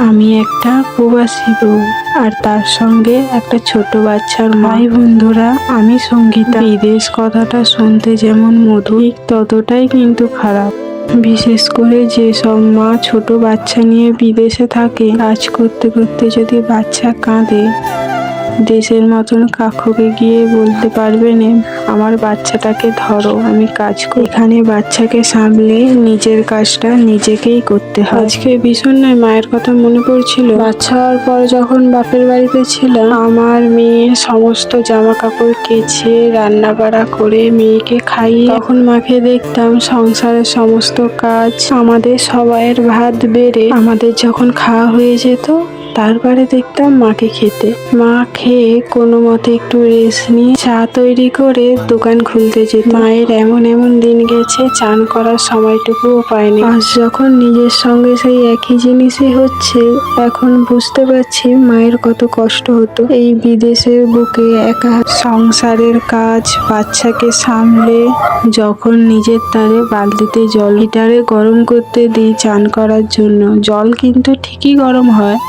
আমি একটা প্রবাসী বউ আর তার সঙ্গে একটা ছোট বাচ্চার ভাই। বন্ধুরা, আমি সঙ্গীতা। বিদেশ কথাটা শুনতে যেমন মধুর, ঠিক ততটাই কিন্তু খারাপ। বিশেষ করে যেসব মা ছোট বাচ্চা নিয়ে বিদেশে থাকে, কাজ করতে করতে যদি বাচ্চা কাঁদে, দেশের মতন কাকুকে গিয়ে বলতে পারবে না আমার বাচ্চাটাকে ধরো, আমি কাজ করি। এখানে বাচ্চাকে সামলে নিজের কাজটা নিজেকেই করতে হয়। আজকে ভীষণ মায়ের কথা মনে পড়ছিল। বাচ্চা হওয়ার পর যখন বাপের বাড়িতে ছিলাম, আমার মেয়ে সমস্ত জামা কাপড় কেচে রান্না বাড়া করে মেয়েকে খাইয়ে, তখন মাকে দেখতাম সংসারের সমস্ত কাজ, আমাদের সবাইয়ের ভাত বেড়ে আমাদের যখন খাওয়া হয়ে যেত, তারপরে দেখতাম মাকে খেতে। মা খেয়ে কোনো মতে একটু রেস্ট নিয়ে চা তৈরি করে দোকান খুলতে যেত। মায়ের এমন এমন দিন গেছে, চান করার সময়টুকুও পায়নি। আজ যখন নিজের সঙ্গে সেই একই জিনিসই হচ্ছে, এখন বুঝতে পারছি মায়ের কত কষ্ট হতো। এই বিদেশের বুকে একা সংসারের কাজ, বাচ্চাকে সামলে যখন নিজের তারে বালতিতে জল হিটারে গরম করতে দিই চান করার জন্য, জল কিন্তু ঠিকই গরম হয়।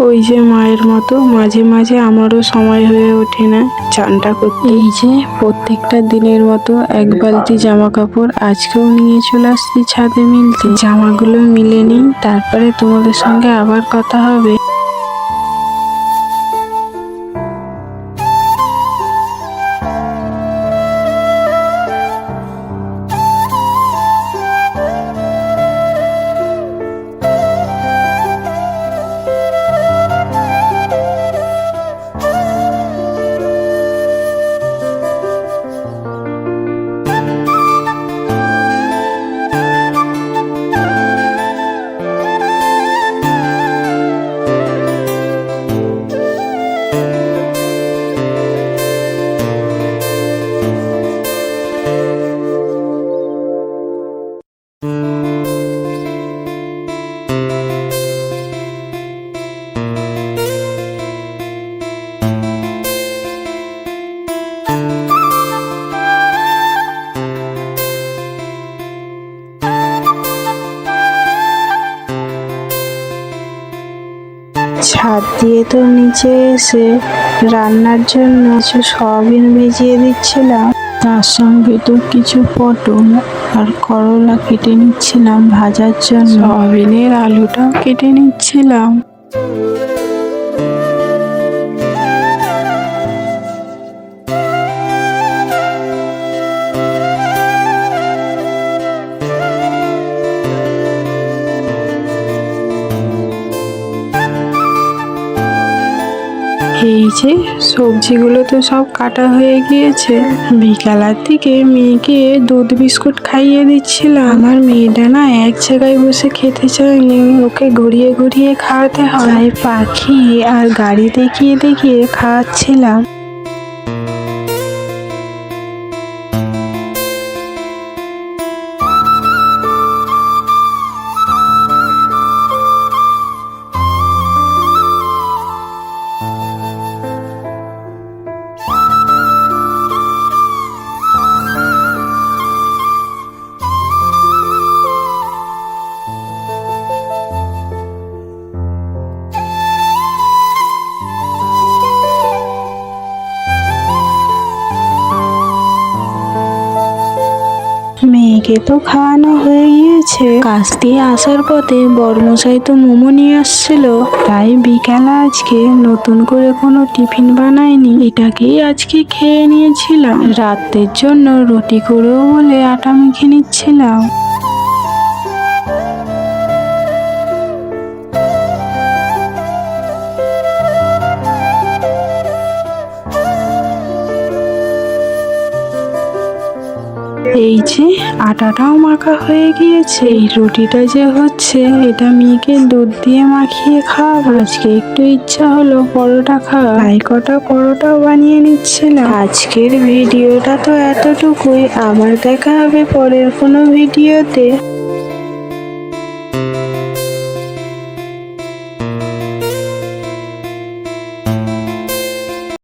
ওই যে মায়ের মতো মাঝে মাঝে আমারও সময় হয়ে ওঠে না চানটা করতে। এই যে প্রত্যেকটা দিনের মতো এক বালতি জামা কাপড় আজকেও নিয়ে চলে আসছি ছাদে মিলতে। জামাগুলো মিলে নিই, তারপরে তোমাদের সঙ্গে আবার কথা হবে। ছাদ দিয়ে তো নিচে এসে রান্নার জন্য কিছু সয়াবিন ভিজিয়ে দিচ্ছিলাম, তার সঙ্গে তো কিছু পটল আর করলা কেটে নিচ্ছিলাম ভাজার জন্য। সয়াবিনের আলুটাও কেটে নিচ্ছিলাম। এই যে সবজিগুলো তো সব কাটা হয়ে গিয়েছে। বিকালের দিকে মেয়েকে দুধ বিস্কুট খাইয়ে দিচ্ছিলাম। আমার মেয়েটা না এক জায়গায় বসে খেতে চায়নি, ওকে ঘুরিয়ে ঘুরিয়ে খাওয়াতে হয়। তাই পাখি আর গাড়ি দেখিয়ে দেখিয়ে খাওয়াচ্ছিলাম। মেয়েকে তো খাওয়ানো হয়ে গিয়েছে। কাজ দিয়ে আসার পথে বরমশাই তো মোমো নিয়ে আসছিল, তাই বিকালে আজকে নতুন করে কোনো টিফিন বানাইনি, এটাকেই আজকে খেয়ে নিয়েছিলাম। রাতের জন্য রুটি করেও বলে আটা মেখে নিচ্ছিলাম। এই যে আটাটাও মাখা হয়ে গিয়েছে। এই রুটিটা যে হচ্ছে, এটা মেয়েকে দুধ দিয়ে মাখিয়ে খাওয়াবো। আজকে একটু ইচ্ছা হলো পরোটা খাওয়া, তাই কটা পরোটাও বানিয়ে নিচ্ছিলাম। আজকের ভিডিওটা তো এতটুকুই, আবার দেখা হবে পরের কোনো ভিডিওতে।